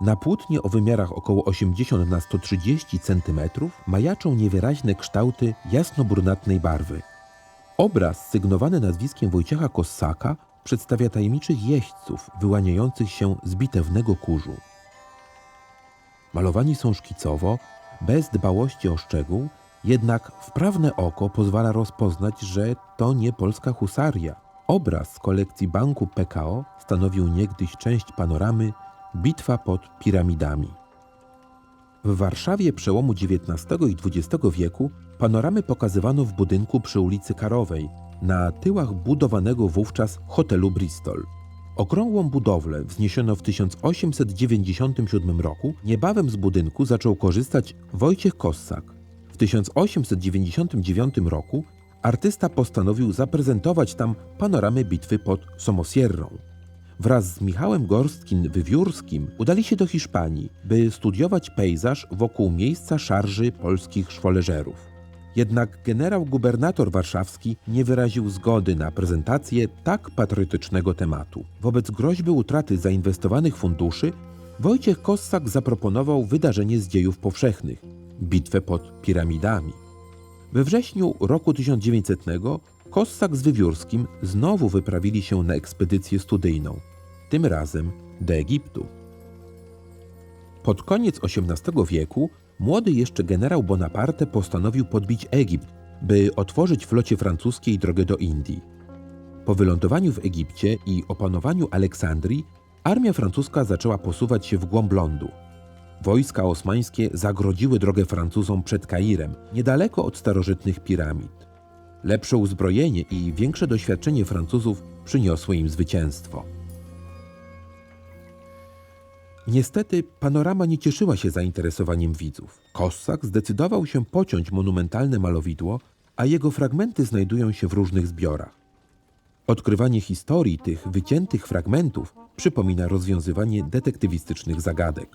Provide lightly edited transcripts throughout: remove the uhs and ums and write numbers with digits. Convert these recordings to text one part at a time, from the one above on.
Na płótnie o wymiarach około 80 na 130 cm majaczą niewyraźne kształty jasno-brunatnej barwy. Obraz sygnowany nazwiskiem Wojciecha Kossaka przedstawia tajemniczych jeźdźców wyłaniających się z bitewnego kurzu. Malowani są szkicowo, bez dbałości o szczegół, jednak wprawne oko pozwala rozpoznać, że to nie polska husaria. Obraz z kolekcji Banku PKO stanowił niegdyś część panoramy Bitwa pod Piramidami. W Warszawie przełomu XIX i XX wieku panoramy pokazywano w budynku przy ulicy Karowej, na tyłach budowanego wówczas hotelu Bristol. Okrągłą budowlę wzniesiono w 1897 roku. Niebawem z budynku zaczął korzystać Wojciech Kossak. W 1899 roku artysta postanowił zaprezentować tam panoramę bitwy pod Somosierrą. Wraz z Michałem Gorstkin-Wywiórskim udali się do Hiszpanii, by studiować pejzaż wokół miejsca szarży polskich szwoleżerów. Jednak generał-gubernator warszawski nie wyraził zgody na prezentację tak patriotycznego tematu. Wobec groźby utraty zainwestowanych funduszy Wojciech Kossak zaproponował wydarzenie z dziejów powszechnych – bitwę pod Piramidami. We wrześniu roku 1900 Kossak z Wywiórskim znowu wyprawili się na ekspedycję studyjną, tym razem do Egiptu. Pod koniec XVIII wieku młody jeszcze generał Bonaparte postanowił podbić Egipt, by otworzyć flocie francuskiej drogę do Indii. Po wylądowaniu w Egipcie i opanowaniu Aleksandrii armia francuska zaczęła posuwać się w głąb lądu. Wojska osmańskie zagrodziły drogę Francuzom przed Kairem, niedaleko od starożytnych piramid. Lepsze uzbrojenie i większe doświadczenie Francuzów przyniosło im zwycięstwo. Niestety panorama nie cieszyła się zainteresowaniem widzów. Kossak zdecydował się pociąć monumentalne malowidło, a jego fragmenty znajdują się w różnych zbiorach. Odkrywanie historii tych wyciętych fragmentów przypomina rozwiązywanie detektywistycznych zagadek.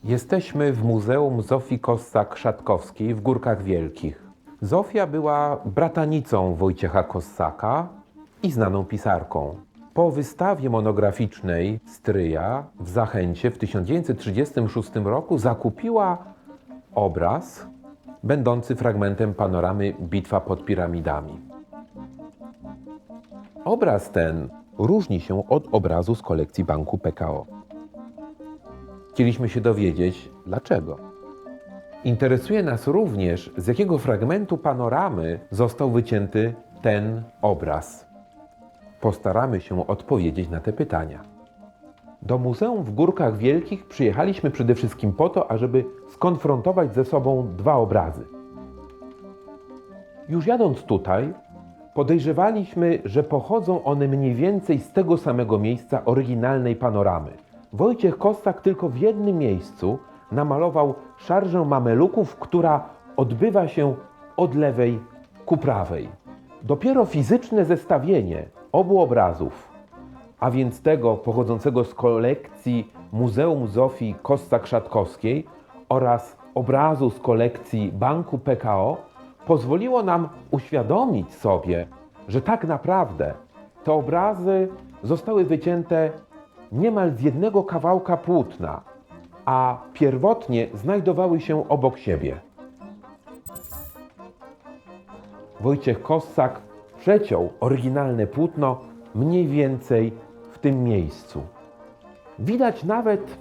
Jesteśmy w Muzeum Zofii Kossak-Szatkowskiej w Górkach Wielkich. Zofia była bratanicą Wojciecha Kossaka i znaną pisarką. Po wystawie monograficznej stryja w Zachęcie w 1936 roku zakupiła obraz będący fragmentem panoramy Bitwa pod Piramidami. Obraz ten różni się od obrazu z kolekcji Banku PKO. Chcieliśmy się dowiedzieć, dlaczego. Interesuje nas również, z jakiego fragmentu panoramy został wycięty ten obraz. Postaramy się odpowiedzieć na te pytania. Do Muzeum w Górkach Wielkich przyjechaliśmy przede wszystkim po to, ażeby skonfrontować ze sobą dwa obrazy. Już jadąc tutaj, podejrzewaliśmy, że pochodzą one mniej więcej z tego samego miejsca oryginalnej panoramy. Wojciech Kossak tylko w jednym miejscu namalował szarżę Mameluków, która odbywa się od lewej ku prawej. Dopiero fizyczne zestawienie obu obrazów, a więc tego pochodzącego z kolekcji Muzeum Zofii Kossak-Szatkowskiej oraz obrazu z kolekcji Banku PKO, pozwoliło nam uświadomić sobie, że tak naprawdę te obrazy zostały wycięte niemal z jednego kawałka płótna, a pierwotnie znajdowały się obok siebie. Wojciech Kossak przeciął oryginalne płótno mniej więcej w tym miejscu. Widać nawet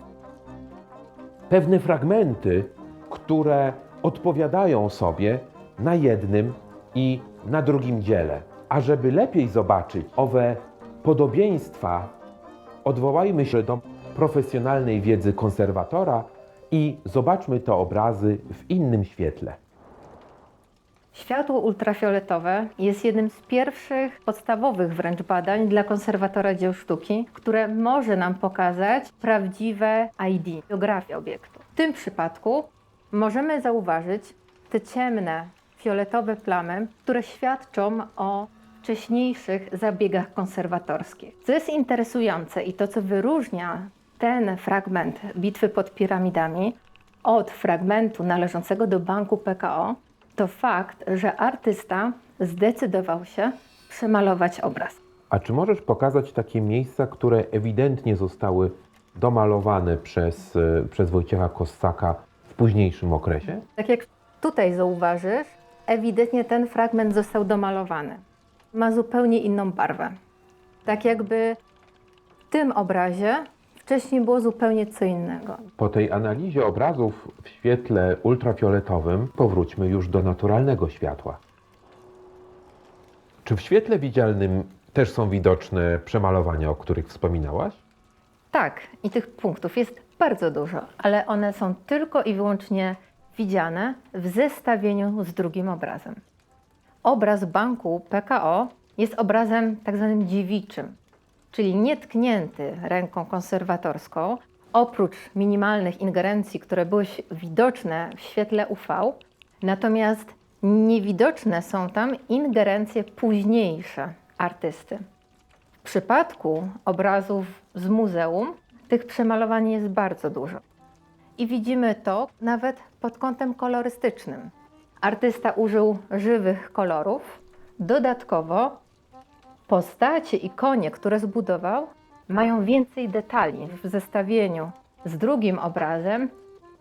pewne fragmenty, które odpowiadają sobie na jednym i na drugim dziele. A żeby lepiej zobaczyć owe podobieństwa, odwołajmy się do profesjonalnej wiedzy konserwatora i zobaczmy te obrazy w innym świetle. Światło ultrafioletowe jest jednym z pierwszych podstawowych wręcz badań dla konserwatora dzieł sztuki, które może nam pokazać prawdziwe ID, biografię obiektu. W tym przypadku możemy zauważyć te ciemne, fioletowe plamy, które świadczą o wcześniejszych zabiegach konserwatorskich. Co jest interesujące i to, co wyróżnia ten fragment bitwy pod piramidami od fragmentu należącego do Banku PKO, to fakt, że artysta zdecydował się przemalować obraz. A czy możesz pokazać takie miejsca, które ewidentnie zostały domalowane przez Wojciecha Kossaka w późniejszym okresie? Tak jak tutaj zauważysz, ewidentnie ten fragment został domalowany. Ma zupełnie inną barwę. Tak jakby w tym obrazie wcześniej było zupełnie co innego. Po tej analizie obrazów w świetle ultrafioletowym powróćmy już do naturalnego światła. Czy w świetle widzialnym też są widoczne przemalowania, o których wspominałaś? Tak, i tych punktów jest bardzo dużo, ale one są tylko i wyłącznie widziane w zestawieniu z drugim obrazem. Obraz banku PKO jest obrazem tak zwanym dziewiczym, czyli nietknięty ręką konserwatorską. Oprócz minimalnych ingerencji, które były widoczne w świetle UV, natomiast niewidoczne są tam ingerencje późniejsze artysty. W przypadku obrazów z muzeum tych przemalowań jest bardzo dużo. I widzimy to nawet pod kątem kolorystycznym. Artysta użył żywych kolorów. Dodatkowo postacie i konie, które zbudował, mają więcej detali. W zestawieniu z drugim obrazem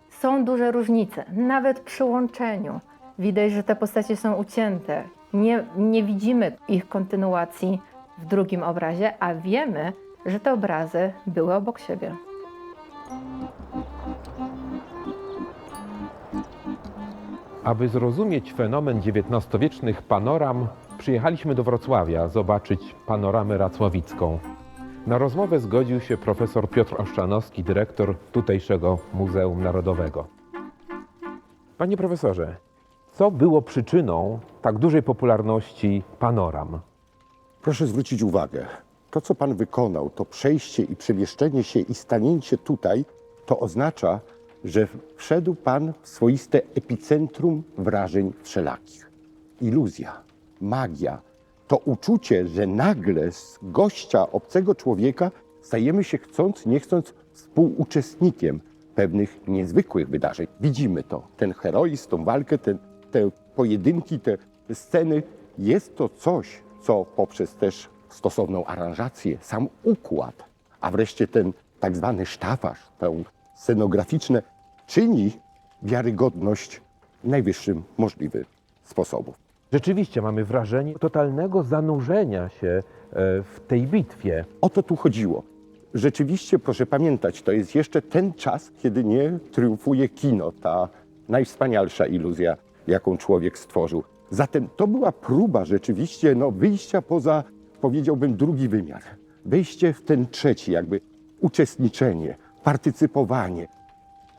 są duże różnice. Nawet przy łączeniu widać, że te postacie są ucięte. Nie widzimy ich kontynuacji w drugim obrazie, a wiemy, że te obrazy były obok siebie. Aby zrozumieć fenomen XIX-wiecznych panoram, przyjechaliśmy do Wrocławia zobaczyć panoramę racławicką. Na rozmowę zgodził się profesor Piotr Oszczanowski, dyrektor tutejszego Muzeum Narodowego. Panie profesorze, co było przyczyną tak dużej popularności panoram? Proszę zwrócić uwagę, to co Pan wykonał, to przejście i przemieszczenie się i stanięcie tutaj, to oznacza, że wszedł Pan w swoiste epicentrum wrażeń wszelakich. Iluzja, magia, to uczucie, że nagle z gościa, obcego człowieka stajemy się chcąc, nie chcąc współuczestnikiem pewnych niezwykłych wydarzeń. Widzimy to, ten heroizm, tą walkę, te pojedynki, te sceny. Jest to coś, co poprzez też stosowną aranżację, sam układ, a wreszcie ten tak zwany sztafaż, to scenograficzne, czyni wiarygodność w najwyższym możliwym sposobie. Rzeczywiście mamy wrażenie totalnego zanurzenia się w tej bitwie. O to tu chodziło. Rzeczywiście, proszę pamiętać, to jest jeszcze ten czas, kiedy nie triumfuje kino, ta najwspanialsza iluzja, jaką człowiek stworzył. Zatem to była próba rzeczywiście wyjścia poza, powiedziałbym, drugi wymiar. Wejście w ten trzeci, jakby uczestniczenie, partycypowanie.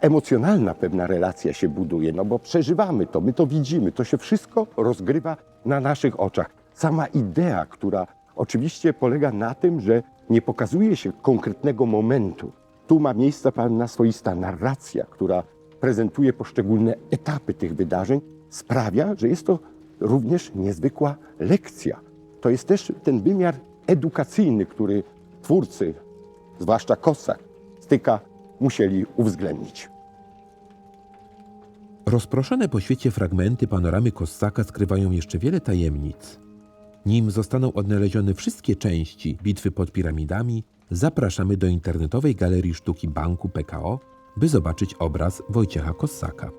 Emocjonalna pewna relacja się buduje, bo przeżywamy to, my to widzimy, to się wszystko rozgrywa na naszych oczach. Sama idea, która oczywiście polega na tym, że nie pokazuje się konkretnego momentu. Tu ma miejsce pewna swoista narracja, która prezentuje poszczególne etapy tych wydarzeń, sprawia, że jest to również niezwykła lekcja. To jest też ten wymiar edukacyjny, który twórcy, zwłaszcza Kossak, Styka, musieli uwzględnić. Rozproszone po świecie fragmenty panoramy Kossaka skrywają jeszcze wiele tajemnic. Nim zostaną odnalezione wszystkie części bitwy pod piramidami, zapraszamy do internetowej galerii sztuki Banku PKO, by zobaczyć obraz Wojciecha Kossaka.